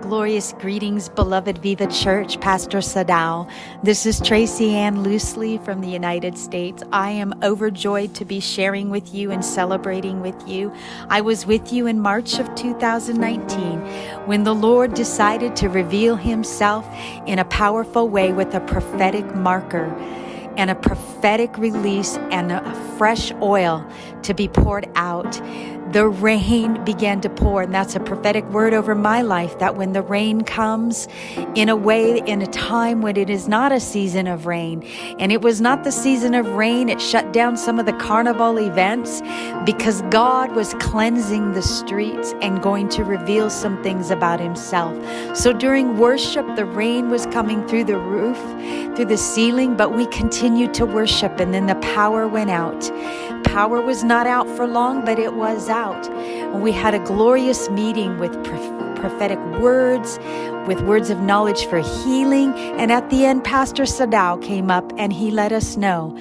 Glorious greetings, beloved Viva Church, Pastor Sadao. This is Tracy Ann Loosely from the United States. I am overjoyed to be sharing with you and celebrating with you. I was with you in March of 2019 when the Lord decided to reveal himself in a powerful way with a prophetic marker and a prophetic release and a fresh oil to be poured out. The rain began to pour, and that's a prophetic word over my life, that when the rain comes in a way, in a time when it is not a season of rain, and it was not the season of rain, it shut down some of the carnival events because God was cleansing the streets and going to reveal some things about himself. So during worship, the rain was coming through the roof, through the ceiling, but we continued to worship, and then the power went out. Power was not out for long, but it was out. We had a glorious meeting with prophetic words, with words of knowledge for healing. And at the end, Pastor Sadao came up and he let us know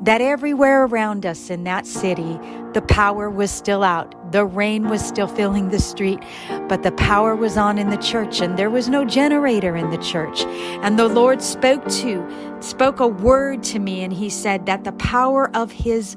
that everywhere around us in that city, the power was still out. The rain was still filling the street, but the power was on in the church, and there was no generator in the church. And the Lord spoke a word to me, and he said that the power of his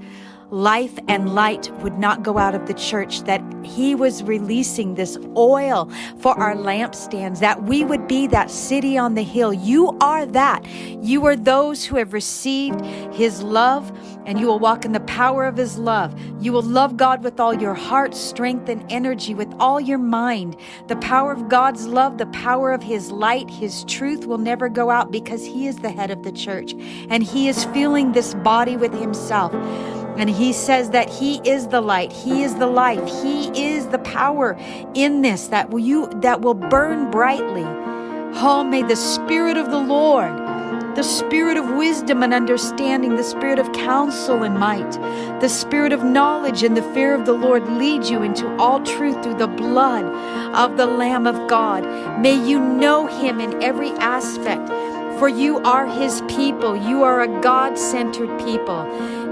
life and light would not go out of the church, that he was releasing this oil for our lampstands, that we would be that city on the hill. You are that. You are those who have received his love, and you will walk in the power of his love. You will love God with all your heart, strength, and energy, with all your mind. The power of God's love, the power of his light, his truth will never go out, because he is the head of the church, and he is filling this body with himself. And he says that he is the light, he is the life, he is the power in this that will burn brightly. Oh, may the Spirit of the Lord, the Spirit of wisdom and understanding, the Spirit of counsel and might, the Spirit of knowledge and the fear of the Lord lead you into all truth through the blood of the Lamb of God. May you know him in every aspect, for you are his people. You are a God-centered people.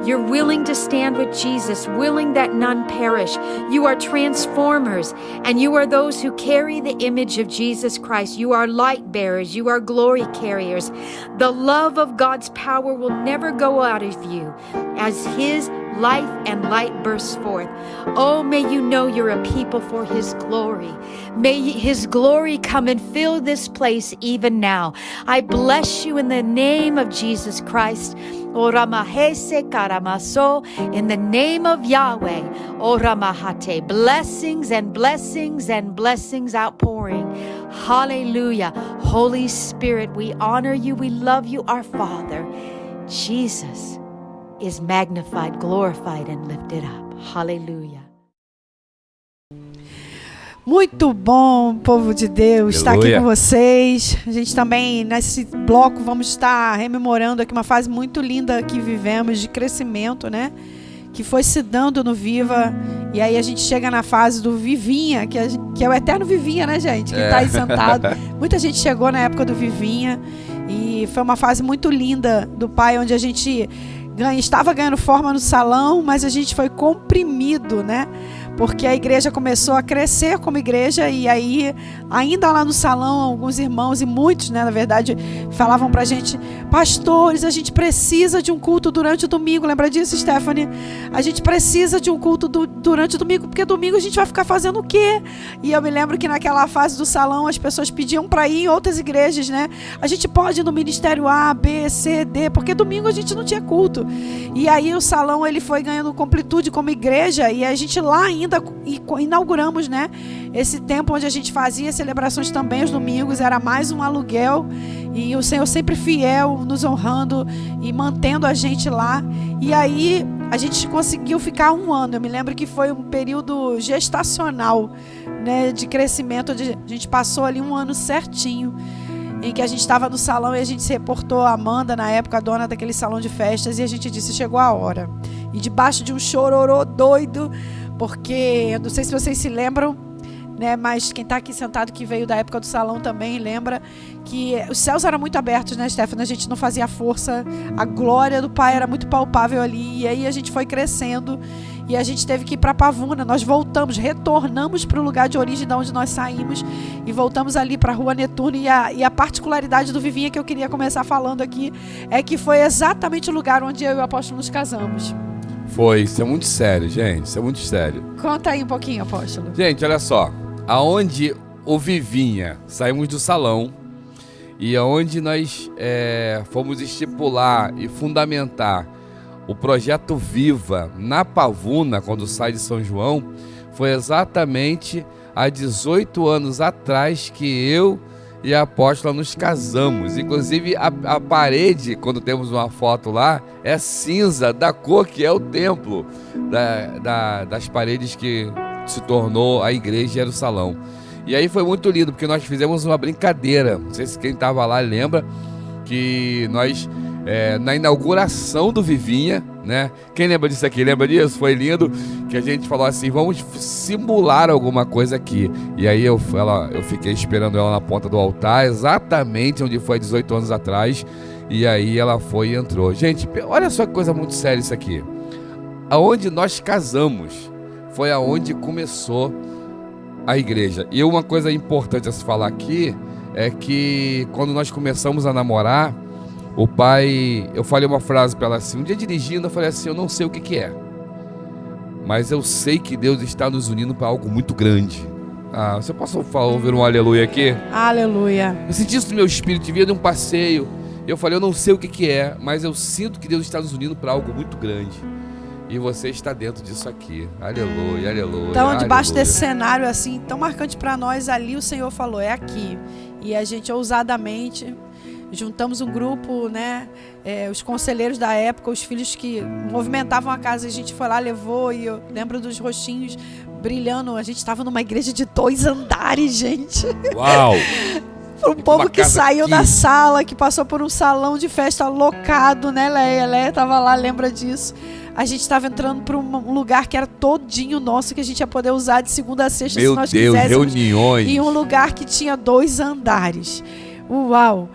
You're willing to stand with Jesus, willing that none perish. You are transformers, and you are those who carry the image of Jesus Christ. You are light bearers. You are glory carriers. The love of God's power will never go out of you as his life and light bursts forth. Oh, may you know you're a people for his glory. May his glory come and fill this place even now. I bless you in the name of Jesus Christ. Oramahese karamaso, in the name of Yahweh. Oramahate, blessings and blessings and blessings outpouring. Hallelujah. Holy Spirit, we honor you. We love you, our Father. Jesus is magnified, glorified, and lifted up. Hallelujah. Muito bom, povo de Deus, estar aqui com vocês. A gente também, nesse bloco, vamos estar rememorando aqui uma fase muito linda que vivemos de crescimento, né? Que foi se dando no Viva. E aí a gente chega na fase do Vivinha, que é o eterno Vivinha, né, gente? Que está aí sentado. Muita gente chegou na época do Vivinha. E foi uma fase muito linda do Pai, onde a gente estava ganhando forma no salão, mas a gente foi comprimido, né? Porque a igreja começou a crescer como igreja, e aí, ainda lá no salão, alguns irmãos, e muitos, né, na verdade, falavam pra gente: pastores, a gente precisa de um culto durante o domingo. Lembra disso, Stephanie? A gente precisa de um culto durante o domingo, porque domingo a gente vai ficar fazendo o quê? E eu me lembro que naquela fase do salão, as pessoas pediam pra ir em outras igrejas, né? A gente pode ir no ministério A, B, C, D, porque domingo a gente não tinha culto. E aí o salão, ele foi ganhando completude como igreja, e a gente lá ainda inauguramos, né, esse tempo onde a gente fazia celebrações também aos domingos. Era mais um aluguel, e o Senhor sempre fiel, nos honrando e mantendo a gente lá. E aí a gente conseguiu ficar um ano. Eu me lembro que foi um período gestacional, né, de crescimento, onde a gente passou ali um ano certinho, em que a gente estava no salão, e a gente se reportou a Amanda, na época, a dona daquele salão de festas, e a gente disse: chegou a hora. E debaixo de um chororô doido, porque, eu não sei se vocês se lembram, né? Mas quem está aqui sentado que veio da época do salão também lembra que os céus eram muito abertos, né, Stefano? A gente não fazia força, a glória do Pai era muito palpável ali, e aí a gente foi crescendo e a gente teve que ir para Pavuna. Nós voltamos, retornamos para o lugar de origem de onde nós saímos e voltamos ali para a Rua Netuno. E a particularidade do Vivinha que eu queria começar falando aqui é que foi exatamente o lugar onde eu e o apóstolo nos casamos. Foi, isso é muito sério, gente, isso é muito sério. Conta aí um pouquinho, apóstolo. Gente, olha só, aonde o Vivinha, saímos do salão e aonde nós fomos estipular e fundamentar o projeto Viva na Pavuna, quando sai de São João, foi exatamente há 18 anos atrás que eu e a apóstola nos casamos. Inclusive a parede, quando temos uma foto lá, é cinza, da cor que é o templo, das paredes que se tornou a igreja e era o salão. E aí foi muito lindo, porque nós fizemos uma brincadeira, não sei se quem estava lá lembra, que nós, na inauguração do Vivinha, né? Quem lembra disso aqui? Lembra disso? Foi lindo, que a gente falou assim, vamos simular alguma coisa aqui. E aí eu fiquei esperando ela na ponta do altar, exatamente onde foi 18 anos atrás, e aí ela foi e entrou. Gente, olha só que coisa muito séria isso aqui. Aonde nós casamos foi aonde começou a igreja. E uma coisa importante a se falar aqui é que quando nós começamos a namorar, o pai, eu falei uma frase para ela assim, um dia dirigindo, eu falei assim, eu não sei o que é, mas eu sei que Deus está nos unindo para algo muito grande. Você posso ouvir um aleluia aqui? Aleluia. Eu senti isso no meu espírito, via de um passeio, eu falei, eu não sei o que é, mas eu sinto que Deus está nos unindo para algo muito grande. E você está dentro disso aqui. Aleluia, aleluia. Então, debaixo aleluia. desse cenário assim, tão marcante para nós, ali o Senhor falou, é aqui. E a gente ousadamente juntamos um grupo, né? Os conselheiros da época, os filhos que movimentavam a casa, a gente foi lá, levou, e eu lembro dos rostinhos brilhando. A gente estava numa igreja de 2 andares, gente. Uau! Um povo que saiu da sala, que passou por um salão de festa locado, né, Leia? Leia estava lá, lembra disso. A gente estava entrando para um lugar que era todinho nosso, que a gente ia poder usar de segunda a sexta, se nós quiséssemos. Reuniões. E um lugar que tinha 2 andares. Uau!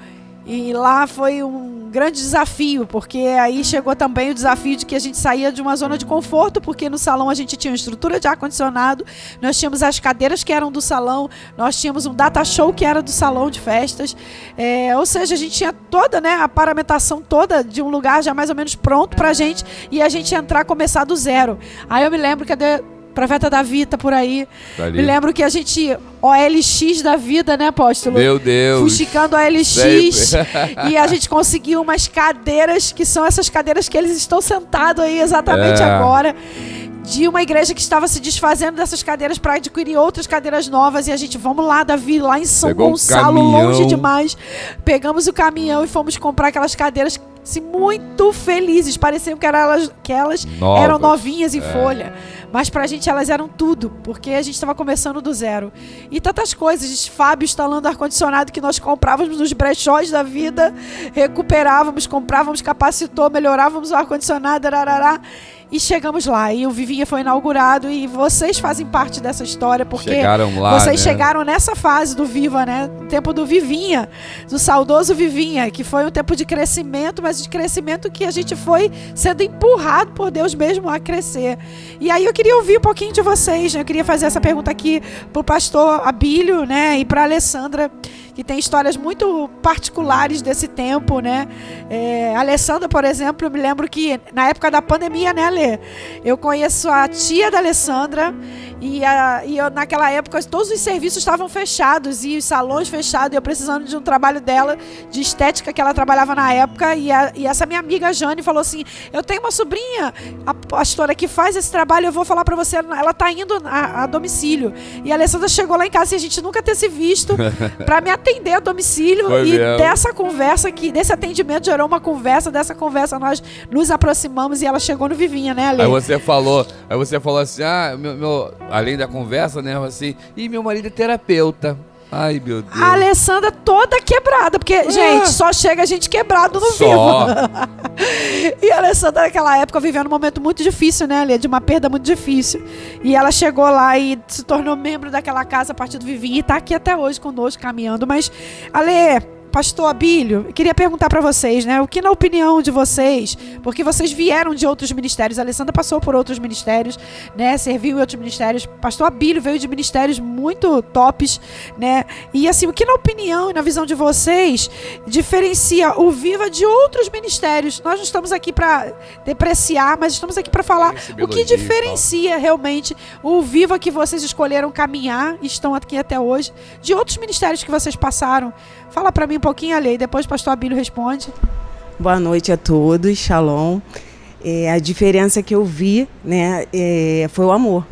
E lá foi um grande desafio, porque aí chegou também o desafio de que a gente saía de uma zona de conforto, porque no salão a gente tinha uma estrutura de ar-condicionado, nós tínhamos as cadeiras que eram do salão, nós tínhamos um data show que era do salão de festas, ou seja, a gente tinha toda, né, a paramentação toda de um lugar já mais ou menos pronto pra gente, e a gente entrar, começar do zero. Aí eu me lembro que Profeta Davi tá por aí. Me lembro que a gente, OLX da vida, né, apóstolo? Meu Deus. Fuxicando OLX. E a gente conseguiu umas cadeiras, que são essas cadeiras que eles estão sentados aí exatamente agora. De uma igreja que estava se desfazendo dessas cadeiras para adquirir outras cadeiras novas. E a gente, vamos lá, Davi, lá em São Gonçalo, longe demais. Pegamos o caminhão e fomos comprar aquelas cadeiras, assim, muito felizes. Pareciam que elas eram novinhas em folha. Mas pra gente elas eram tudo, porque a gente estava começando do zero. E tantas coisas, Fábio instalando ar-condicionado que nós comprávamos nos brechós da vida, recuperávamos, comprávamos capacitor, melhorávamos o ar-condicionado, ararará. E chegamos lá, e o Vivinha foi inaugurado, e vocês fazem parte dessa história, porque vocês chegaram nessa fase do Viva, né? Tempo do Vivinha, do saudoso Vivinha, que foi um tempo de crescimento, mas de crescimento que a gente foi sendo empurrado por Deus mesmo a crescer. E aí eu queria ouvir um pouquinho de vocês, né? Eu queria fazer essa pergunta aqui pro pastor Abílio, né? E pra Alessandra, que tem histórias muito particulares desse tempo, né? A Alessandra, por exemplo, eu me lembro que na época da pandemia, né, Ale? Eu conheço a tia da Alessandra e eu, naquela época todos os serviços estavam fechados e os salões fechados, eu precisando de um trabalho dela, de estética que ela trabalhava na época, e essa minha amiga Jane falou assim, eu tenho uma sobrinha, a pastora, que faz esse trabalho, eu vou falar pra você, ela tá indo a domicílio. E a Alessandra chegou lá em casa e a gente nunca ter se visto pra me atender a domicílio. Foi e mesmo. Dessa conversa, desse atendimento gerou uma conversa, dessa conversa nós nos aproximamos e ela chegou no Vivinha, né, Ale? Aí você falou assim, além da conversa, né, assim, e meu marido é terapeuta. Ai, meu Deus. A Alessandra toda quebrada, porque, gente, só chega a gente quebrado no Viva. E a Alessandra naquela época vivendo um momento muito difícil, né, Alê? De uma perda muito difícil. E ela chegou lá e se tornou membro daquela casa a partir do Vivinho e está aqui até hoje conosco, caminhando. Mas, Alê, Pastor Abílio, eu queria perguntar para vocês, né? O que, na opinião de vocês, porque vocês vieram de outros ministérios, a Alessandra passou por outros ministérios, né? Serviu em outros ministérios. Pastor Abílio veio de ministérios muito tops, né? E assim, o que, na opinião e na visão de vocês, diferencia o Viva de outros ministérios? Nós não estamos aqui para depreciar, mas estamos aqui para falar o que diferencia realmente o Viva que vocês escolheram caminhar e estão aqui até hoje, de outros ministérios que vocês passaram. Fala para mim um pouquinho, Ale, e depois o pastor Abílio responde. Boa noite a todos, shalom. A diferença que eu vi, né, foi o amor.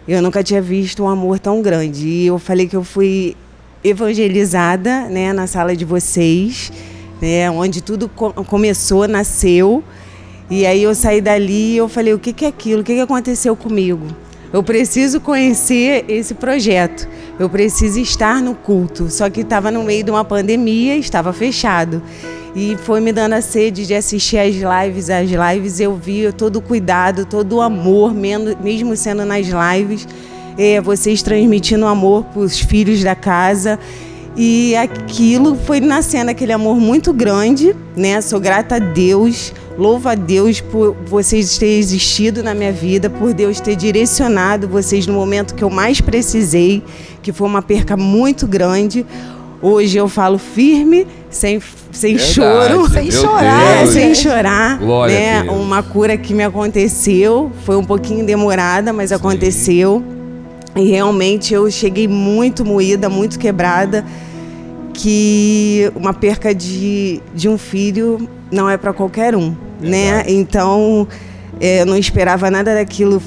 Eu nunca tinha visto um amor tão grande. E eu falei que eu fui evangelizada, né, na sala de vocês, né, onde tudo começou, nasceu. E aí eu saí dali e eu falei, o que é aquilo? O que aconteceu comigo? Eu preciso conhecer esse projeto, eu preciso estar no culto. Só que estava no meio de uma pandemia, estava fechado. E foi me dando a sede de assistir às lives eu vi todo o cuidado, todo o amor, mesmo sendo nas lives, vocês transmitindo amor para os filhos da casa. E aquilo foi nascendo, aquele amor muito grande, né? Sou grata a Deus, louvo a Deus por vocês terem existido na minha vida, por Deus ter direcionado vocês no momento que eu mais precisei, que foi uma perca muito grande. Hoje eu falo firme, sem choro, sem chorar, né? Uma cura que me aconteceu, foi um pouquinho demorada, mas aconteceu. E realmente eu cheguei muito moída, muito quebrada, que uma perca de um filho não é para qualquer um, né? Então, eu não esperava nada daquilo,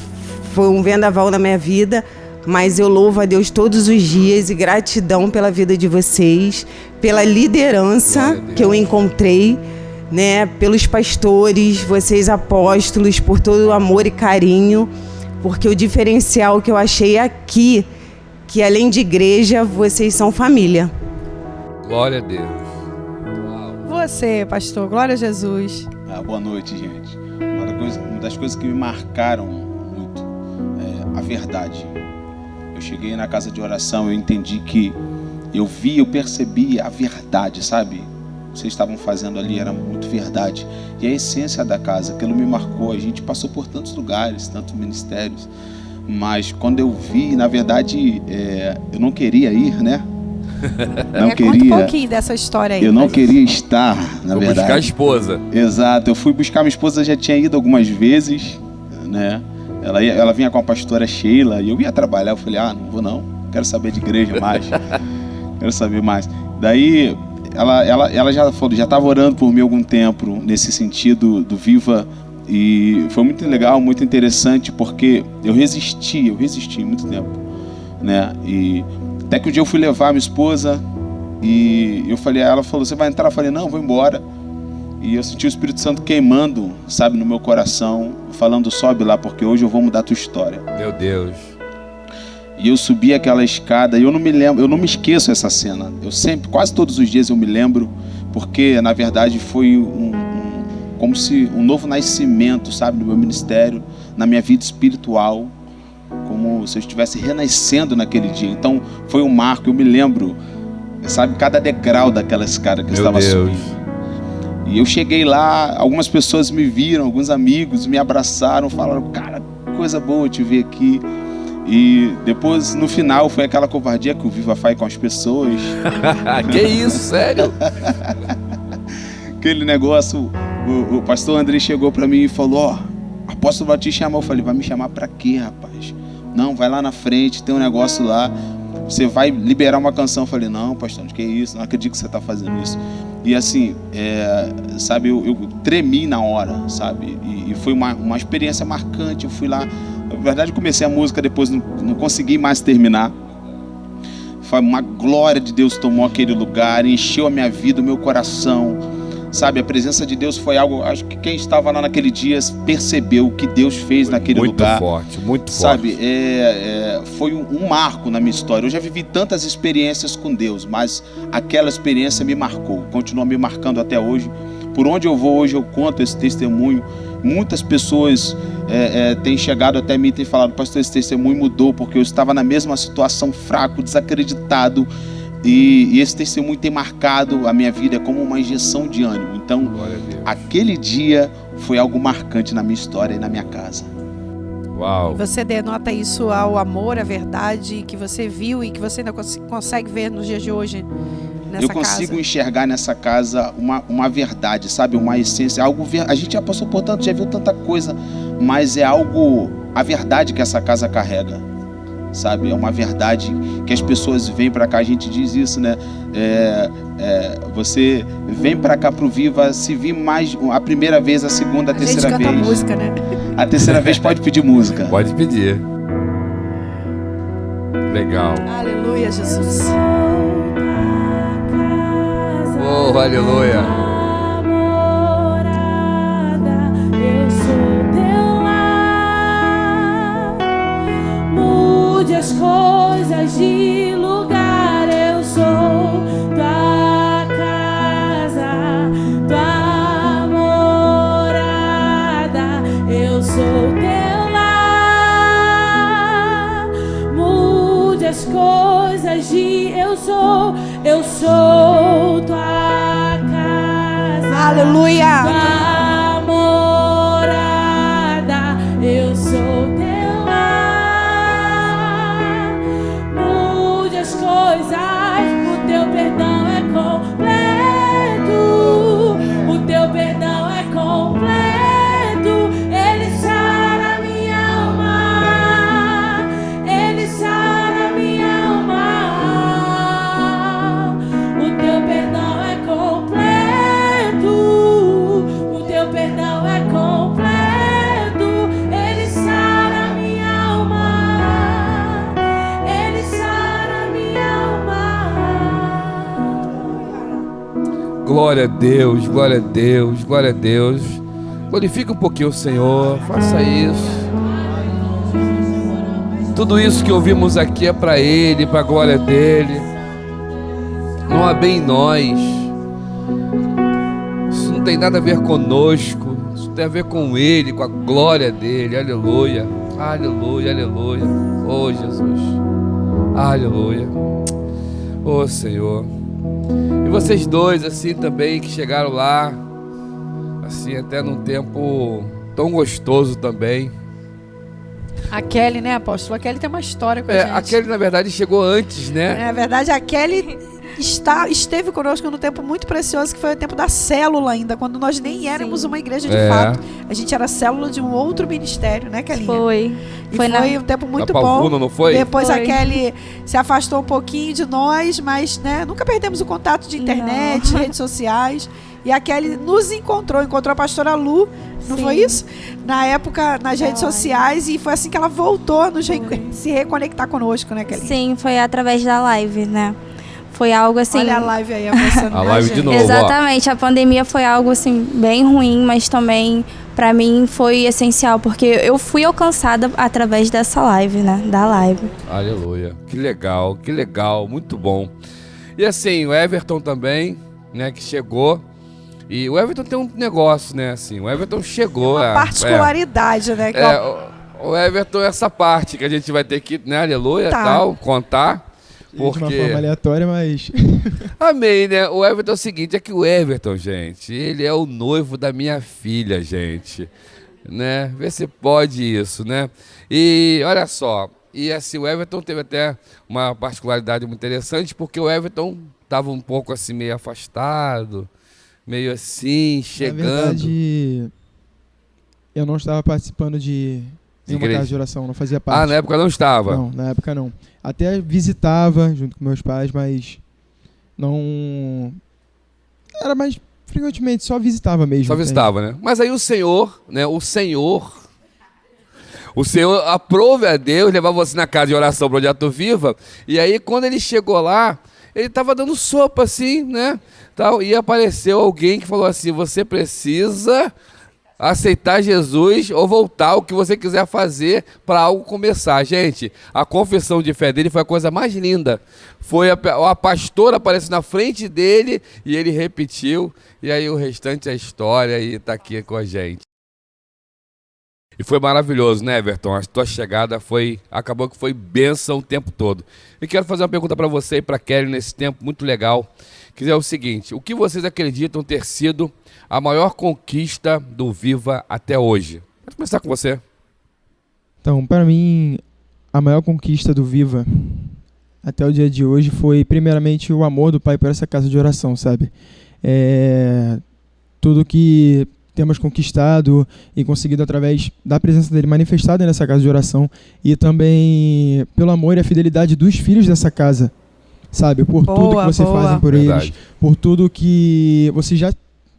foi um vendaval na minha vida, mas eu louvo a Deus todos os dias e gratidão pela vida de vocês, pela liderança que eu encontrei, né? Pelos pastores, vocês apóstolos, por todo o amor e carinho. Porque o diferencial que eu achei aqui, que além de igreja, vocês são família. Glória a Deus. Uau. Você, pastor, glória a Jesus. Boa noite, gente. Uma das coisas que me marcaram muito é a verdade. Eu cheguei na casa de oração, eu entendi que eu percebi a verdade, sabe? Vocês estavam fazendo ali, era muito verdade. E a essência da casa, aquilo me marcou. A gente passou por tantos lugares, tantos ministérios, mas quando eu vi, na verdade, eu não queria ir, né? Não queria. Conta um pouquinho dessa história aí. Eu não queria estar, na verdade. Buscar a esposa. Exato, eu fui buscar minha esposa, já tinha ido algumas vezes, né? Ela vinha com a pastora Sheila e eu ia trabalhar. Eu falei, não vou não, quero saber de igreja mais. Quero saber mais. Daí ela já estava orando por mim há algum tempo nesse sentido do Viva, e foi muito legal, muito interessante, porque eu resisti muito tempo, né? E até que um dia eu fui levar minha esposa e ela falou, você vai entrar? Eu falei, não, vou embora. E eu senti o Espírito Santo queimando, sabe, no meu coração, falando, sobe lá, porque hoje eu vou mudar a tua história. Meu Deus. E eu subi aquela escada e eu não me esqueço essa cena. Eu sempre, quase todos os dias eu me lembro, porque na verdade foi como se um novo nascimento, sabe, no meu ministério, na minha vida espiritual, como se eu estivesse renascendo naquele dia. Então foi um marco, eu me lembro, sabe, cada degrau daquela escada que eu estava subindo. E eu cheguei lá, algumas pessoas me viram, alguns amigos me abraçaram, falaram, cara, coisa boa te ver aqui. E depois, no final, foi aquela covardia que o Viva faz com as pessoas. Que isso, sério? Aquele negócio, o pastor André chegou para mim e falou, apóstolo vai te chamar. Eu falei, vai me chamar para quê, rapaz? Não, vai lá na frente, tem um negócio lá, você vai liberar uma canção. Eu falei, não, pastor, que isso? Não acredito que você está fazendo isso. E assim, sabe, eu tremi na hora, sabe? E foi uma experiência marcante. Eu fui lá, na verdade comecei a música, depois não consegui mais terminar. Foi uma glória de Deus, tomou aquele lugar, encheu a minha vida, o meu coração, sabe? A presença de Deus foi algo, acho que quem estava lá naquele dia percebeu o que Deus fez naquele lugar. Muito sabe? forte. Foi um marco na minha história. Eu já vivi tantas experiências com Deus, mas aquela experiência me marcou, continua me marcando até hoje, por onde eu vou hoje eu conto esse testemunho. Muitas pessoas têm chegado até mim e têm falado: pastor, esse testemunho mudou, porque eu estava na mesma situação, fraco, desacreditado, e esse testemunho tem marcado a minha vida como uma injeção de ânimo. Então, aquele dia foi algo marcante na minha história e na minha casa. Uau. Você denota isso ao amor, à verdade que você viu e que você ainda consegue ver nos dias de hoje nessa Eu consigo casa? enxergar nessa casa uma verdade, sabe? Uma essência, algo. A gente já passou por tanto, já viu tanta coisa, mas é algo, a verdade que essa casa carrega, sabe? É uma verdade que as pessoas vêm para cá, a gente diz isso, né? Você vem para cá pro Viva, se vir mais a primeira vez, a segunda, a terceira vez. A gente canta música, né? A terceira vez pode pedir música. Pode pedir. Legal. Aleluia, Jesus. Oh, aleluia. Eu sou teu lar. Mude as coisas de lugar. Eu sou tua casa, tua morada. Eu sou teu lar. Mude as coisas de eu sou tua casa. Aleluia. Tua morada. Eu sou teu lar. Mude as coisas. O teu perdão é completo. O teu perdão é completo. Ele sara minha alma. Ele sara minha alma. O teu perdão é completo. O teu perdão é completo. Ele sara minha alma. Ele sara minha alma. Glória a Deus, glória a Deus, glória a Deus. Glorifica um pouquinho o Senhor, faça isso. Tudo isso que ouvimos aqui é para Ele, para a glória dEle. Não há bem em nós. Isso não tem nada a ver conosco. Isso tem a ver com Ele, com a glória dEle. Aleluia, aleluia, aleluia. Oh, Jesus, aleluia. Oh, Senhor. E vocês dois, assim, também, que chegaram lá, assim, até num tempo tão gostoso também. A Kelly, né, apóstolo? A Kelly tem uma história com a gente. A Kelly, na verdade, chegou antes, né? Na verdade, a Kelly esteve conosco num tempo muito precioso, que foi o tempo da célula ainda, quando nós nem éramos uma igreja de fato. A gente era célula de um outro ministério, né, Kelly? Foi. E foi um tempo muito da bom. Pavuna, não foi? Depois Foi. a Kelly se afastou um pouquinho de nós, mas, né, nunca perdemos o contato de internet, redes sociais. E a Kelly nos encontrou a pastora Lu, não Sim. foi isso? Na época, nas redes sociais, e foi assim que ela voltou a se reconectar conosco, né, Kelly? Sim, foi através da live, né? Foi algo assim... Olha a live aí, emocionante. A live de novo. Exatamente, a pandemia foi algo assim bem ruim, mas também pra mim foi essencial, porque eu fui alcançada através dessa live, né? Da live. Aleluia. Que legal, muito bom. E assim, o Everton também, né, que chegou. E o Everton tem um negócio, né, assim, o Everton chegou... Uma particularidade, né? Que o Everton é essa parte que a gente vai ter que, né, aleluia, tal, contar. Porque... De uma forma aleatória, mas... Amém, né? O Everton é o seguinte, é que o Everton, gente, ele é o noivo da minha filha, gente. Né? Vê se pode isso, né? E olha só, e assim, o Everton teve até uma particularidade muito interessante, porque o Everton estava um pouco assim, meio afastado, meio assim, chegando. Na verdade, eu não estava participando de nenhuma casa de oração, não fazia parte. Ah, na época não estava? Não, na época não. Até visitava junto com meus pais, mas não... Era mais frequentemente, só visitava mesmo. Só visitava, né? Mas aí o Senhor, né? O Senhor aprove a Deus levar você na casa de oração Projeto Viva. E aí quando ele chegou lá, ele estava dando sopa assim, né? Tal, e apareceu alguém que falou assim, você precisa aceitar Jesus ou voltar, o que você quiser fazer para algo começar. Gente, a confissão de fé dele foi a coisa mais linda. Foi a pastora aparece na frente dele e ele repetiu, e aí o restante é história e está aqui com a gente. E foi maravilhoso, né, Everton? A tua chegada acabou que foi bênção o tempo todo. E quero fazer uma pergunta para você e para Kelly nesse tempo muito legal, que é o seguinte: o que vocês acreditam ter sido a maior conquista do Viva até hoje? Vou começar com você. Então, para mim, a maior conquista do Viva até o dia de hoje foi, primeiramente, o amor do Pai por essa casa de oração, sabe? Tudo que temos conquistado e conseguido através da presença dele manifestada nessa casa de oração, e também pelo amor e a fidelidade dos filhos dessa casa, sabe? Por tudo que vocês fazem por eles, por tudo que vocês já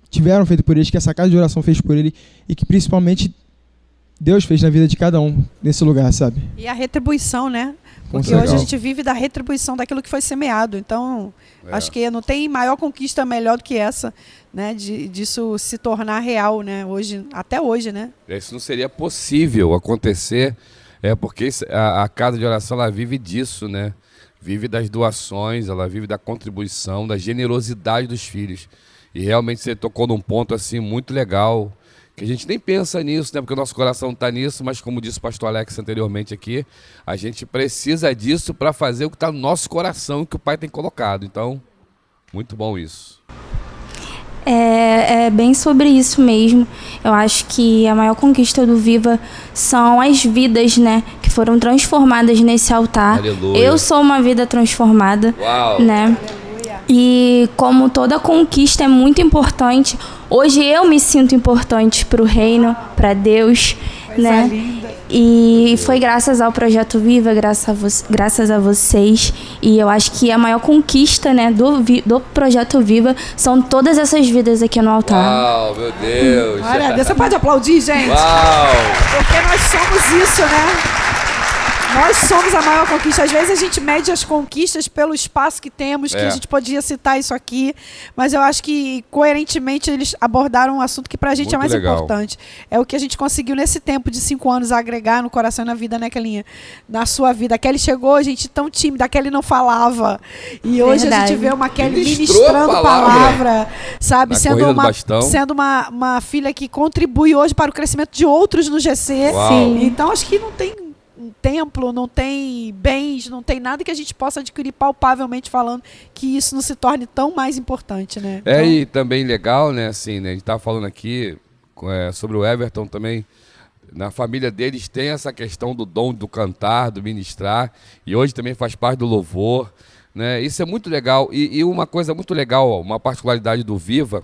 tiveram feito por eles, que essa casa de oração fez por ele e que principalmente Deus fez na vida de cada um nesse lugar, sabe? E a retribuição, né? Porque hoje a gente vive da retribuição daquilo que foi semeado. Então, acho que não tem maior conquista melhor do que essa, né? Disso se tornar real, né? Hoje, até hoje, né? Isso não seria possível acontecer, porque a casa de oração, ela vive disso, né? Vive das doações, ela vive da contribuição, da generosidade dos filhos. E realmente você tocou num ponto assim muito legal, que a gente nem pensa nisso, né? Porque o nosso coração está nisso, mas como disse o pastor Alex anteriormente aqui, a gente precisa disso para fazer o que está no nosso coração, que o Pai tem colocado. Então, muito bom isso. É bem sobre isso mesmo. Eu acho que a maior conquista do Viva são as vidas, né, que foram transformadas nesse altar. Aleluia. Eu sou uma vida transformada, Uau. né? E como toda conquista é muito importante, hoje eu me sinto importante para o reino, para Deus, né? Linda. E foi graças ao Projeto Viva, graças a vocês. E eu acho que a maior conquista, né, do Projeto Viva são todas essas vidas aqui no altar. Uau, meu Deus. Olha, Deus, você pode aplaudir, gente? Uau. Porque nós somos isso, né? Nós somos a maior conquista. Às vezes a gente mede as conquistas pelo espaço que temos, que a gente podia citar isso aqui, mas eu acho que coerentemente eles abordaram um assunto que pra gente é mais importante. É o que a gente conseguiu nesse tempo de 5 anos agregar no coração e na vida, né, Kelinha? Na sua vida. A Kelly chegou, gente, tão tímida, a Kelly não falava. E hoje a gente vê uma Kelly ministrando palavra, sabe? Sendo uma filha que contribui hoje para o crescimento de outros no GC. Sim. Então acho que não tem um templo, não tem bens, não tem nada que a gente possa adquirir palpavelmente falando que isso não se torne tão mais importante, né? Então... E também legal, né, assim, né, a gente estava falando aqui sobre o Everton também, na família deles tem essa questão do dom do cantar, do ministrar, e hoje também faz parte do louvor, né, isso é muito legal, e uma coisa muito legal, uma particularidade do Viva,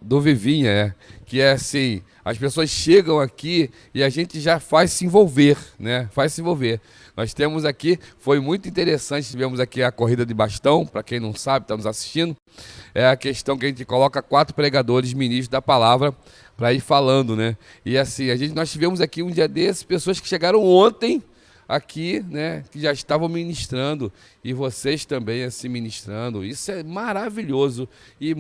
do Vivinha, que é assim, as pessoas chegam aqui e a gente já faz se envolver, né? Faz se envolver. Nós temos aqui, foi muito interessante, tivemos aqui a corrida de bastão, para quem não sabe, está nos assistindo, é a questão que a gente coloca 4 pregadores, ministros da palavra, para ir falando, né? E assim, nós tivemos aqui um dia desses, pessoas que chegaram ontem aqui, né, que já estavam ministrando, e vocês também assim ministrando. Isso é maravilhoso, e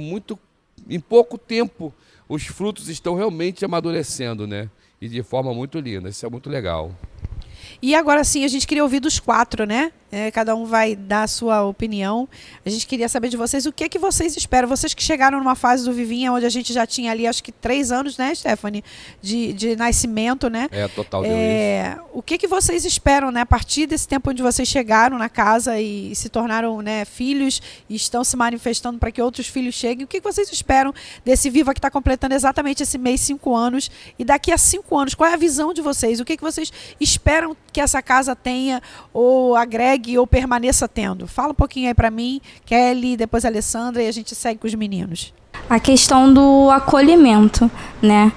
em pouco tempo os frutos estão realmente amadurecendo, né? E de forma muito linda. Isso é muito legal. E agora sim, a gente queria ouvir dos 4, né? Cada um vai dar a sua opinião. A gente queria saber de vocês o que vocês esperam. Vocês que chegaram numa fase do Vivinha, onde a gente já tinha ali, acho que 3 anos, né, Stephanie? De nascimento, né? Total deu isso. O que vocês esperam, né? A partir desse tempo onde vocês chegaram na casa e se tornaram, né, filhos e estão se manifestando para que outros filhos cheguem. O que vocês esperam desse Viva que está completando exatamente esse mês 5 anos? E daqui a 5 anos, qual é a visão de vocês? O que vocês esperam que essa casa tenha, ou agregue, ou permaneça tendo? Fala um pouquinho aí para mim, Kelly, depois a Alessandra, e a gente segue com os meninos. A questão do acolhimento, né?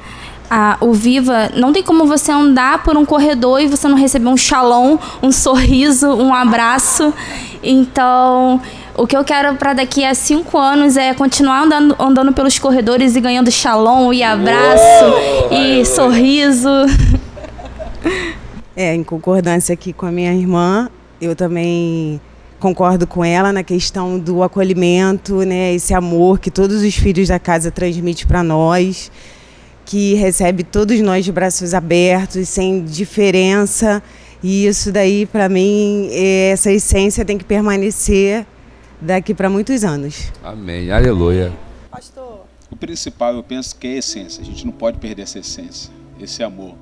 O Viva, não tem como você andar por um corredor e você não receber um shalom, um sorriso, um abraço. Então, o que eu quero para daqui a 5 anos é continuar andando pelos corredores e ganhando shalom e abraço e sorriso. Em concordância aqui com a minha irmã, eu também concordo com ela na questão do acolhimento, né, esse amor que todos os filhos da casa transmitem para nós. que recebe todos nós de braços abertos, sem diferença. E isso daí, para mim, essa essência tem que permanecer daqui para muitos anos. Amém. Aleluia. Pastor. O principal, eu penso que é a essência. A gente não pode perder essa essência, esse amor.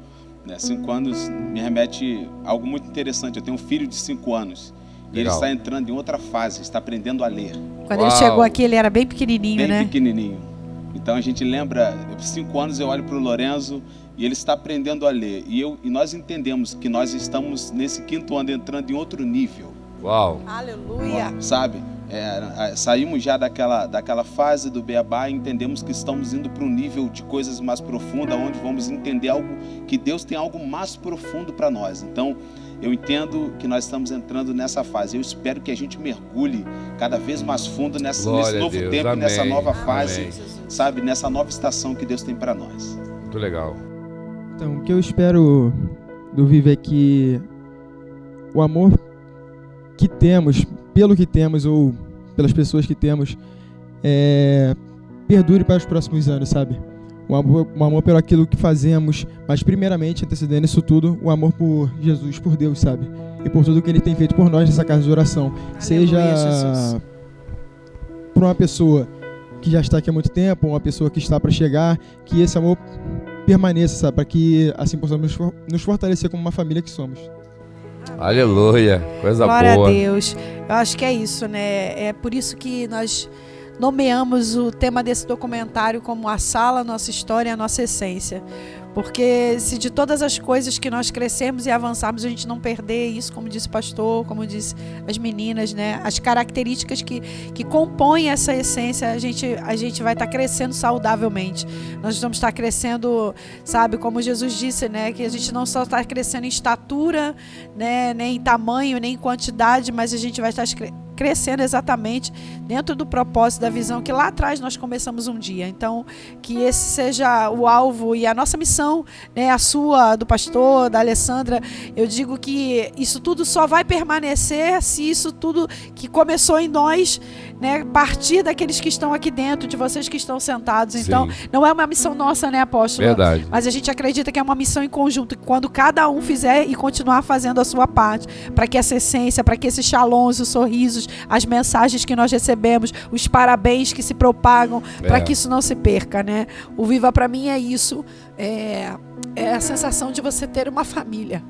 5 anos me remete a algo muito interessante. Eu tenho um filho de 5 anos. E ele está entrando em outra fase, está aprendendo a ler. Quando ele chegou aqui, ele era bem pequenininho, né? Bem pequenininho. Então a gente lembra, 5 anos eu olho para o Lorenzo e ele está aprendendo a ler. E nós entendemos que nós estamos nesse 5º ano entrando em outro nível. Uau! Aleluia! Sabe? Saímos já daquela fase do beabá e entendemos que estamos indo para um nível de coisas mais profundas, onde vamos entender algo, que Deus tem algo mais profundo para nós. Então, eu entendo que nós estamos entrando nessa fase. Eu espero que a gente mergulhe cada vez mais fundo nesse novo tempo, amém, nessa nova fase, amém, sabe? Nessa nova estação que Deus tem para nós. Muito legal. Então, o que eu espero do Viva é que o amor que temos, pelo que temos ou pelas pessoas que temos, perdure para os próximos anos, sabe? O amor pelo aquilo que fazemos, mas primeiramente, antecedendo isso tudo, o amor por Jesus, por Deus, sabe? E por tudo que Ele tem feito por nós nessa casa de oração. Aleluia, seja Jesus, por uma pessoa que já está aqui há muito tempo, uma pessoa que está para chegar, que esse amor permaneça, sabe? Para que assim possamos nos fortalecer como uma família que somos. Aleluia, coisa Glória boa. Glória a Deus. Eu acho que é isso, né? É por isso que nós nomeamos o tema desse documentário como A Sala, Nossa História, a Nossa Essência. Porque se de todas as coisas que nós crescemos e avançarmos, a gente não perder isso, como disse o pastor, como disse as meninas, né? As características que compõem essa essência, a gente vai estar crescendo saudavelmente. Nós vamos estar crescendo, sabe, como Jesus disse, né? Que a gente não só está crescendo em estatura, né? Nem em tamanho, nem em quantidade, mas a gente vai estar crescendo exatamente dentro do propósito, da visão que lá atrás nós começamos um dia. Então, que esse seja o alvo e a nossa missão, né, a sua, do pastor, da Alessandra. Eu digo que isso tudo só vai permanecer se isso tudo que começou em nós, né, partir daqueles que estão aqui dentro, de vocês que estão sentados. Então, sim, não é uma missão nossa, né, apóstolo? Verdade. Mas a gente acredita que é uma missão em conjunto, que quando cada um fizer e continuar fazendo a sua parte, para que essa essência, para que esses shalons, os sorrisos, as mensagens que nós recebemos, os parabéns que se propagam, para que isso não se perca, né? O Viva para mim é isso, é a sensação de você ter uma família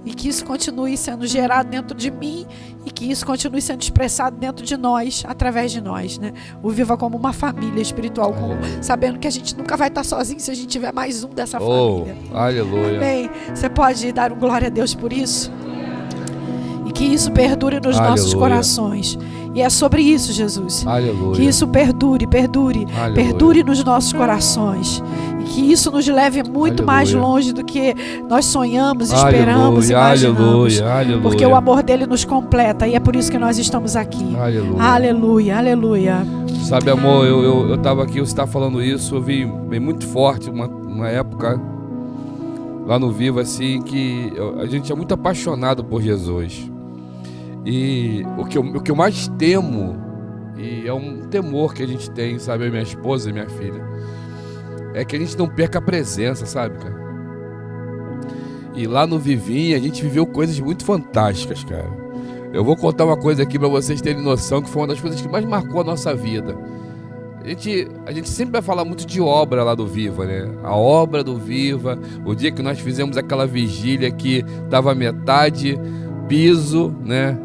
e que isso continue sendo gerado dentro de mim e que isso continue sendo expressado dentro de nós, através de nós, né? O Viva como uma família espiritual, sabendo que a gente nunca vai estar sozinho se a gente tiver mais um dessa família. Aleluia. Amém. Você pode dar um glória a Deus por isso? E que isso perdure nos nossos corações. E é sobre isso, Jesus. Aleluia. Que isso perdure nos nossos corações. E que isso nos leve muito mais longe do que nós sonhamos, esperamos, imaginamos. Aleluia. Porque o amor dele nos completa. E é por isso que nós estamos aqui. Aleluia. Aleluia. Sabe, amor, eu estava aqui, você está falando isso, eu vi bem muito forte uma época lá no Viva, assim, que a gente é muito apaixonado por Jesus. E o que eu mais temo, e é um temor que a gente tem, sabe, a minha esposa e minha filha, é que a gente não perca a presença, sabe, cara? E lá no Vivinha a gente viveu coisas muito fantásticas, cara. Eu vou contar uma coisa aqui para vocês terem noção, que foi uma das coisas que mais marcou a nossa vida. A gente sempre vai falar muito de obra lá do Viva, né? A obra do Viva, o dia que nós fizemos aquela vigília que dava metade piso, né?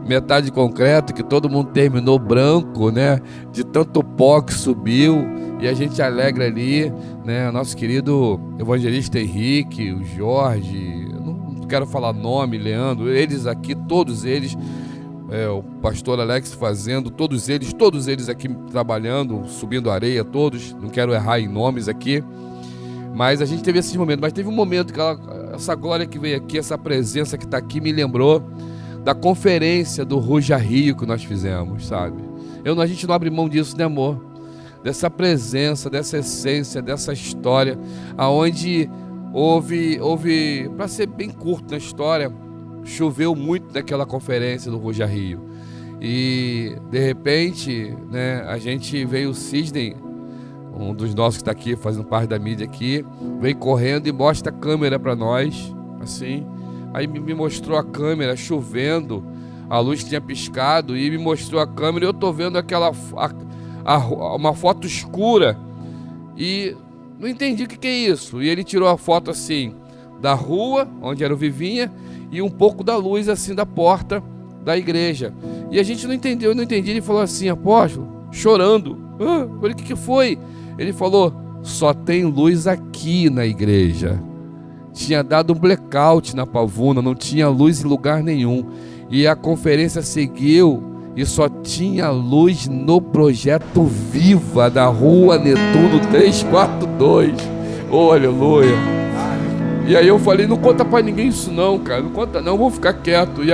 Metade concreto, que todo mundo terminou branco, né? De tanto pó que subiu, e a gente alegra ali, né? Nosso querido evangelista Henrique, o Jorge, eu não quero falar nome, Leandro, eles aqui, todos eles, o pastor Alex fazendo, todos eles aqui trabalhando, subindo areia, todos, não quero errar em nomes aqui, mas a gente teve esses momentos, mas teve um momento que essa glória que veio aqui, essa presença que está aqui me lembrou da conferência do Ruja Rio que nós fizemos, sabe? A gente não abre mão disso, né, amor? Dessa presença, dessa essência, dessa história, aonde houve, para ser bem curto na história, choveu muito naquela conferência do Ruja Rio. E, de repente, né, a gente veio o Sidney um dos nossos que está aqui, fazendo parte da mídia aqui, vem correndo e mostra a câmera para nós, assim. Aí me mostrou a câmera chovendo, a luz tinha piscado e me mostrou a câmera e eu tô vendo uma foto escura e não entendi o que é isso. E ele tirou a foto assim da rua, onde era o Vivinha, e um pouco da luz assim da porta da igreja. E a gente não entendeu, eu não entendi. Ele falou assim, apóstolo, chorando. Eu falei, o que foi? Ele falou, só tem luz aqui na igreja. Tinha dado um blackout na Pavuna, não tinha luz em lugar nenhum. E a conferência seguiu e só tinha luz no Projeto Viva da Rua Netuno 342. Oh, aleluia. E aí eu falei, não conta pra ninguém isso não, cara. Não conta não, vou ficar quieto. E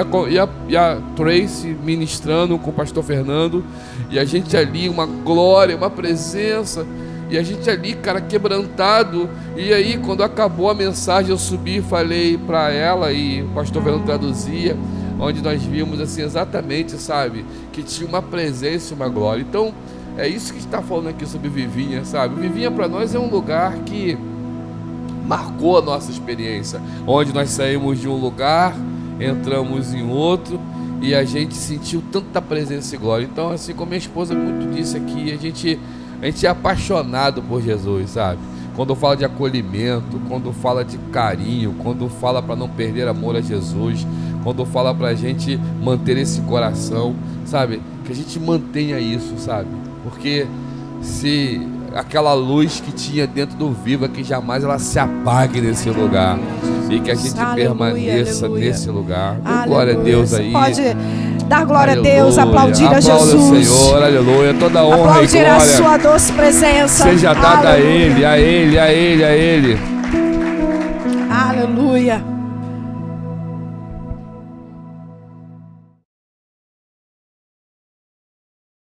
a Tracy ministrando com o pastor Fernando. E a gente ali, uma glória, uma presença. E a gente ali, cara, quebrantado. E aí, quando acabou a mensagem, eu subi e falei pra ela, e o pastor Fernando traduzia, onde nós vimos, assim, exatamente, sabe, que tinha uma presença e uma glória. Então, é isso que está falando aqui sobre Vivinha, sabe? Vivinha para nós é um lugar que marcou a nossa experiência, onde nós saímos de um lugar, entramos em outro, e a gente sentiu tanta presença e glória. Então, assim como minha esposa muito disse aqui, a gente é apaixonado por Jesus, sabe? Quando fala de acolhimento, quando fala de carinho, quando fala para não perder amor a Jesus, quando fala para a gente manter esse coração, sabe? Que a gente mantenha isso, sabe? Porque se aquela luz que tinha dentro do Viva, que jamais ela se apague nesse lugar, e que a gente permaneça nesse lugar. Glória a Deus aí. Pode dar glória Aleluia. a Deus, aplaudir a Jesus. Aplauda o Senhor, aleluia. Toda honra aplaudir e glória a sua doce presença. seja dada a Ele, a Ele, a Ele, a Ele. Aleluia.